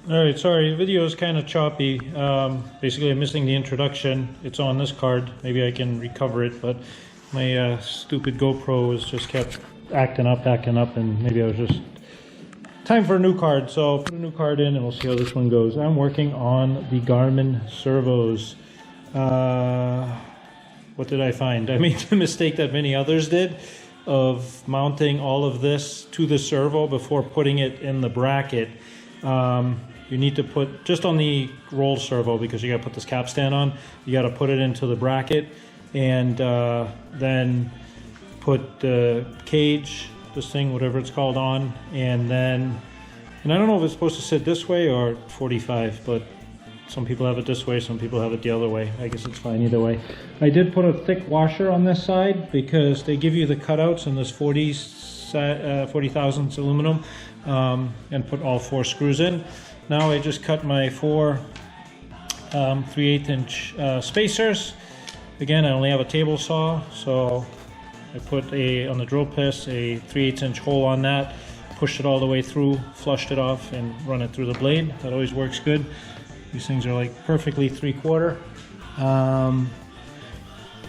Alright, sorry, the video is kind of choppy. Basically I'm missing the introduction. It's on this card. Maybe I can recover it, but my stupid GoPro was just kept acting up, and maybe I was just... Time for a new card, so put a new card in and we'll see how this one goes. I'm working on the Garmin servos. What did I find? I made the mistake that many others did of mounting all of this to the servo before putting it in the bracket. You need to put, just on the roll servo, because you got to put this capstan on, you got to put it into the bracket and then put the cage, this thing, whatever it's called, on, and then, and I don't know if it's supposed to sit this way or 45, but some people have it this way, some people have it the other way. I guess it's fine either way. I did put a thick washer on this side because they give you the cutouts in this 40 thousandths aluminum, and put all 4 screws in. Now I just cut my 4 3/8 inch spacers. Again, I only have a table saw, so I put on the drill piss a 3/8 inch hole on that, pushed it all the way through, flushed it off, and run it through the blade. That always works good. These things are like perfectly 3/4.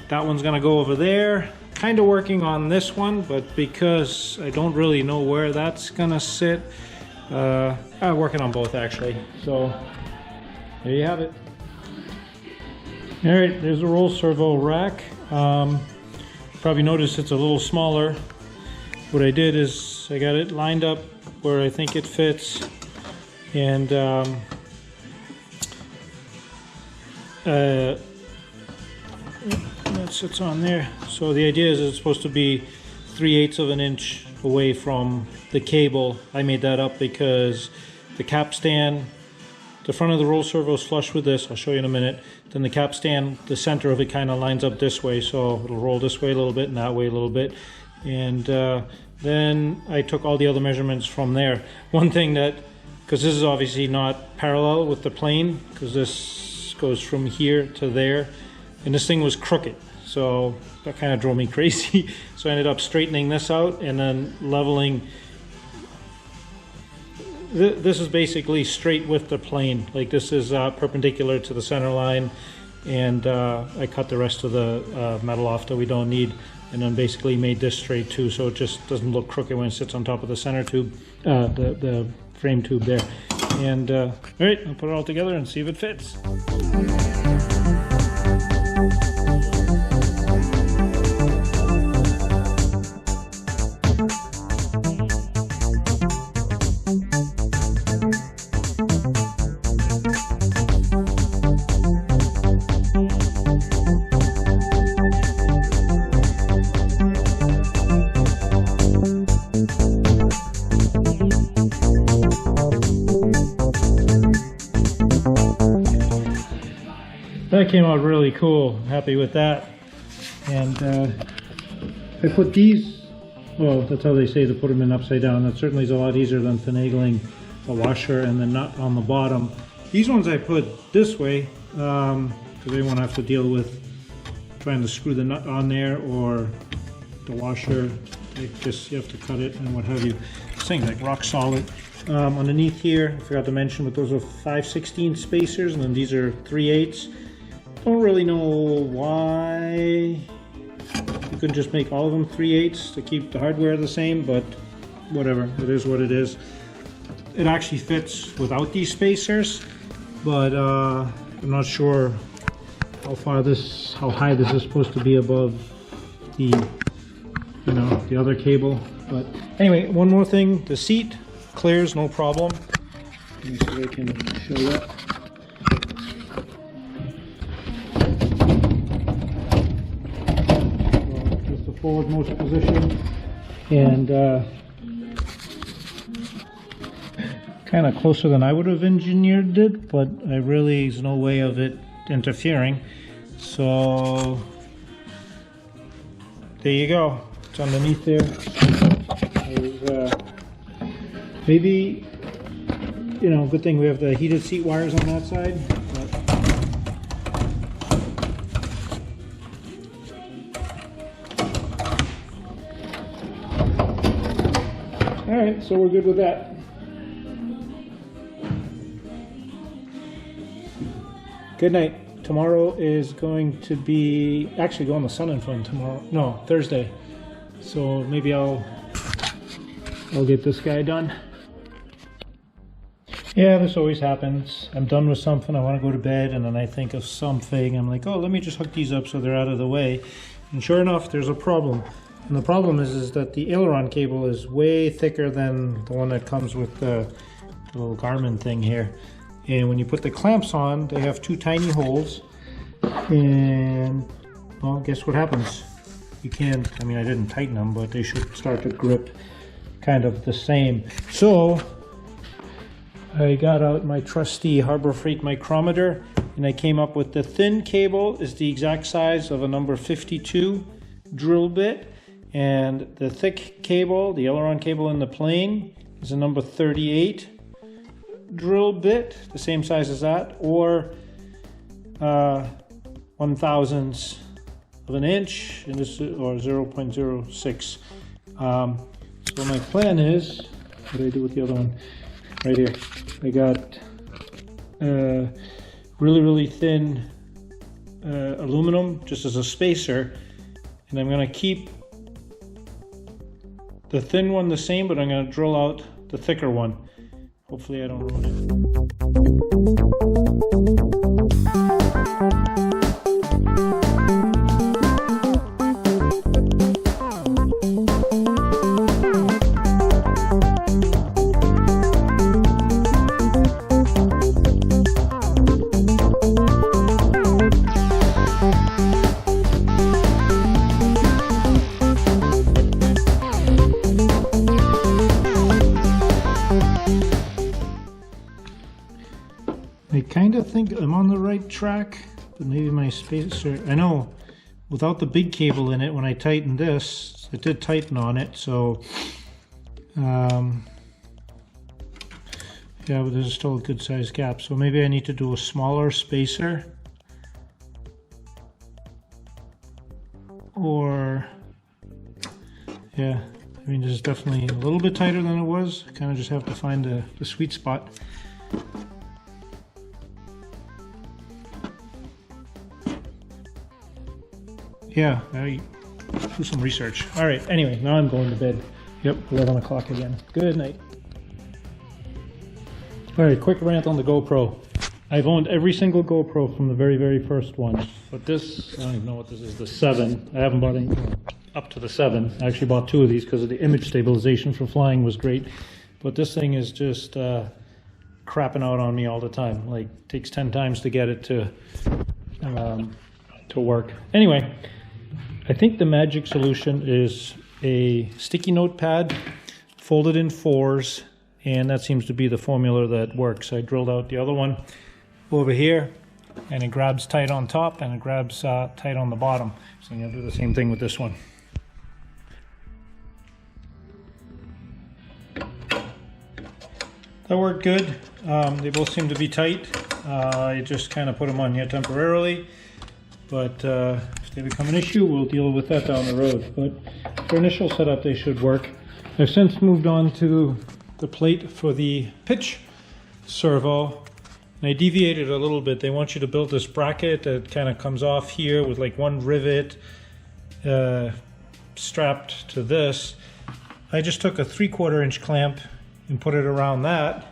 That one's gonna go over there. Kind of working on this one, but because I don't really know where that's gonna sit, I'm working on both actually. So there you have it. All right, there's a roll servo rack. Probably noticed it's a little smaller. What I did is I got it lined up where I think it fits, and that sits on there. So the idea is it's supposed to be 3/8 of an inch away from the cable. I made that up because the capstan, the front of the roll servo is flush with this. I'll show you in a minute. Then the capstan, the center of it kind of lines up this way, so it'll roll this way a little bit and that way a little bit. And then I took all the other measurements from there. One thing that, because this is obviously not parallel with the plane, because this goes from here to there, and this thing was crooked, so that kind of drove me crazy. So I ended up straightening this out and then leveling. This is basically straight with the plane, like this is perpendicular to the center line, and I cut the rest of the metal off that we don't need, and then basically made this straight too, so it just doesn't look crooked when it sits on top of the center tube, the frame tube there. And all right, I'll put it all together and see if it fits. That came out really cool. Happy with that. And I put these, well, that's how they say to put them in upside down. That certainly is a lot easier than finagling a washer and the nut on the bottom. These ones I put this way because they won't have to deal with trying to screw the nut on there or the washer. Like this, you have to cut it and what have you. This thing's like rock solid. Underneath here, I forgot to mention, but those are 5/16 spacers, and then these are 3/8. Don't really know why you couldn't just make all of them 3/8 to keep the hardware the same, but whatever, it is what it is. It actually fits without these spacers, but I'm not sure how high this is supposed to be above the, the other cable. But anyway, one more thing, the seat clears no problem. Let me see if I can show that. Forwardmost position, and kind of closer than I would have engineered it, but there's no way of it interfering. So there you go. It's underneath there. Maybe, good thing we have the heated seat wires on that side. Alright, so we're good with that. Good night. Tomorrow is going to be actually going to S'nF tomorrow. No, Thursday. So maybe I'll get this guy done. Yeah, this always happens. I'm done with something, I want to go to bed, and then I think of something. I'm like, oh, let me just hook these up so they're out of the way. And sure enough, there's a problem. And the problem is that the Aileron cable is way thicker than the one that comes with the little Garmin thing here. And when you put the clamps on, they have 2 tiny holes. And, well, guess what happens? You can't, I mean, I didn't tighten them, but they should start to grip kind of the same. So I got out my trusty Harbor Freight micrometer, and I came up with the thin cable is the exact size of a number 52 drill bit, and the thick cable, the Aileron cable in the plane, is a number 38 drill bit, the same size as that, or 1/1000th of an inch, and this or 0.06. So my plan is, what do I do with the other one? Right here, I got really thin aluminum just as a spacer, and I'm going to keep the thin one the same, but I'm going to drill out the thicker one. Hopefully I don't ruin it. I kind of think I'm on the right track, but maybe my spacer, I know without the big cable in it, when I tightened this, it did tighten on it, so yeah, but there's still a good sized gap, so maybe I need to do a smaller spacer, or yeah, I mean, this is definitely a little bit tighter than it was. I kind of just have to find the sweet spot. Yeah, I do some research. All right, anyway, now I'm going to bed. Yep, 11 o'clock again. Good night. All right, quick rant on the GoPro. I've owned every single GoPro from the very first one. But this, I don't even know what this is, the 7. I haven't bought any up to the 7. I actually bought 2 of these because of the image stabilization for flying was great. But this thing is just crapping out on me all the time. Like, takes 10 times to get it to work. Anyway, I think the magic solution is a sticky note pad folded in 4s, and that seems to be the formula that works. I drilled out the other one over here, and it grabs tight on top and it grabs tight on the bottom. So I'm going to do the same thing with this one. That worked good. They both seem to be tight. I just kind of put them on here temporarily, but if they become an issue, we'll deal with that down the road. But for initial setup, they should work. I've since moved on to the plate for the pitch servo, and I deviated a little bit. They want you to build this bracket that kind of comes off here with like one rivet strapped to this. I just took a 3/4 inch clamp and put it around that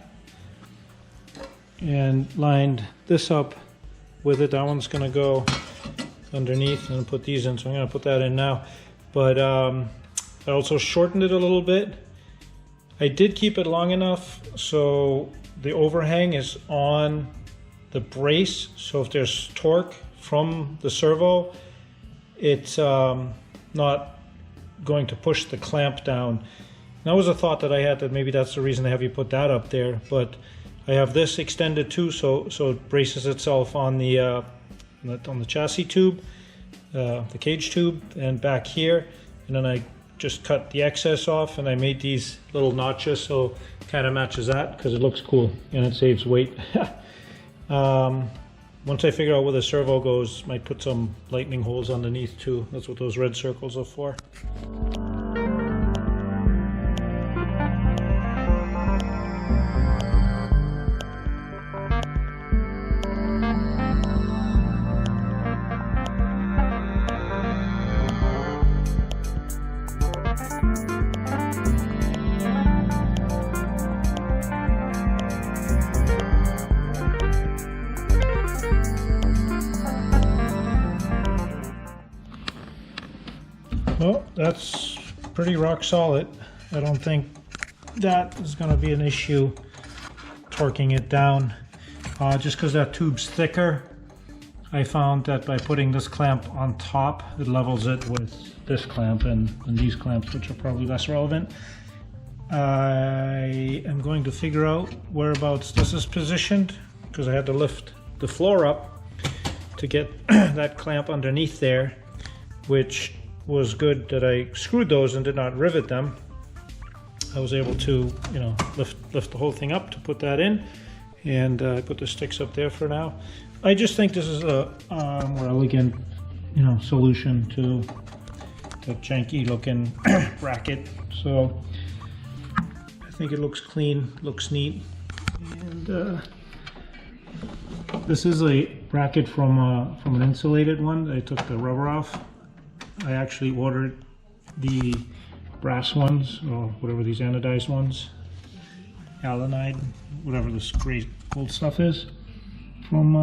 and lined this up with it. That one's going to go underneath, and put these in, so I'm going to put that in now. But I also shortened it a little bit. I did keep it long enough so the overhang is on the brace, so if there's torque from the servo, it's not going to push the clamp down. That was a thought that I had, that maybe that's the reason they have you put that up there, but I have this extended too, so it braces itself on the chassis tube, the cage tube, and back here, and then I just cut the excess off, and I made these little notches so it kind of matches that because it looks cool and it saves weight. Once I figure out where the servo goes, might put some lightning holes underneath too. That's what those red circles are for. that's pretty rock solid. I don't think that is going to be an issue torquing it down. Just because that tube's thicker, I found that by putting this clamp on top, it levels it with this clamp and these clamps, which are probably less relevant. I am going to figure out whereabouts this is positioned, because I had to lift the floor up to get that clamp underneath there, which was good that I screwed those and did not rivet them. I was able to, you know, lift the whole thing up to put that in, and I put the sticks up there for now. I just think this is a more elegant, you know, solution to the janky looking bracket. So I think it looks clean, looks neat, and this is a bracket from an insulated one. I took the rubber off. I actually ordered the brass ones, or whatever these anodized ones, alanide, whatever this gray gold stuff is, from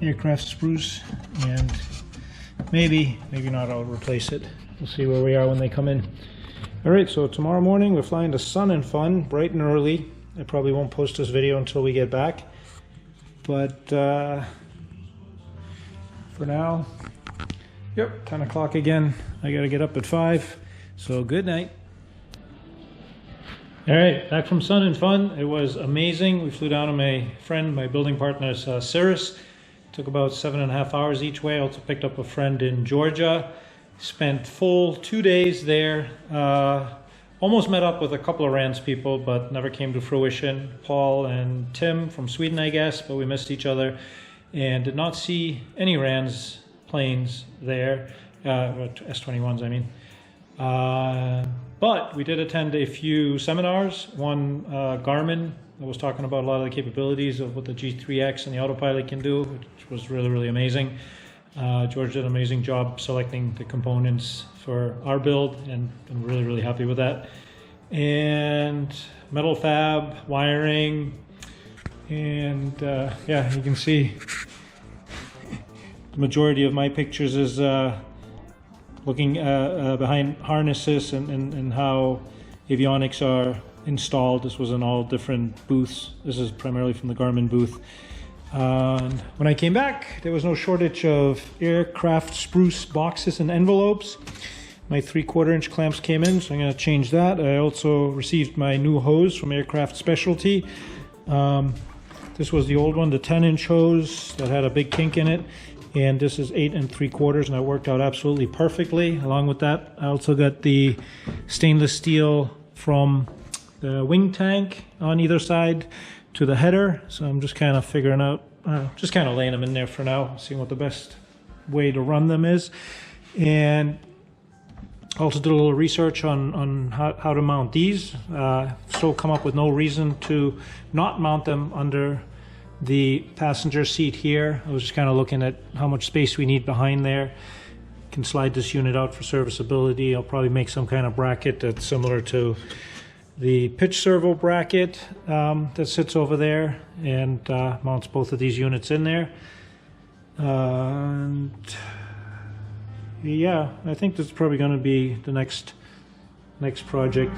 Aircraft Spruce, and maybe not, I'll replace it. We'll see where we are when they come in. All right, so tomorrow morning we're flying to S'nF, bright and early. I probably won't post this video until we get back, but for now, yep, 10 o'clock again. I gotta get up at 5, so good night. All right, back from S'nF. It was amazing. We flew down to my friend, my building partner's Cirrus. Took about 7.5 hours each way. Also picked up a friend in Georgia. Spent full 2 days there. Almost met up with a couple of RANS people, but never came to fruition. Paul and Tim from Sweden, I guess, but we missed each other. And did not see any RANS planes there. S-21s, I mean. But we did attend a few seminars. One, Garmin, that was talking about a lot of the capabilities of what the G3X and the autopilot can do, which was really, really amazing. George did an amazing job selecting the components for our build, and I'm really, really happy with that. And metal fab, wiring, and yeah, you can see the majority of my pictures is looking behind harnesses and how avionics are installed. This was in all different booths. This is primarily from the Garmin booth. And when I came back, there was no shortage of Aircraft Spruce boxes and envelopes. My 3/4 inch clamps came in, so I'm going to change that. I also received my new hose from Aircraft Specialty. This was the old one, the 10-inch hose that had a big kink in it. And this is 8 3/4, and that worked out absolutely perfectly. Along with that, I also got the stainless steel from the wing tank on either side to the header. So I'm just kind of figuring out, just kind of laying them in there for now, seeing what the best way to run them is. And also did a little research on how to mount these. Still come up with no reason to not mount them under the passenger seat here. I was just kind of looking at how much space we need behind there. Can slide this unit out for serviceability. I'll probably make some kind of bracket that's similar to the pitch servo bracket that sits over there, and mounts both of these units in there. And yeah, I think this is probably going to be the next project.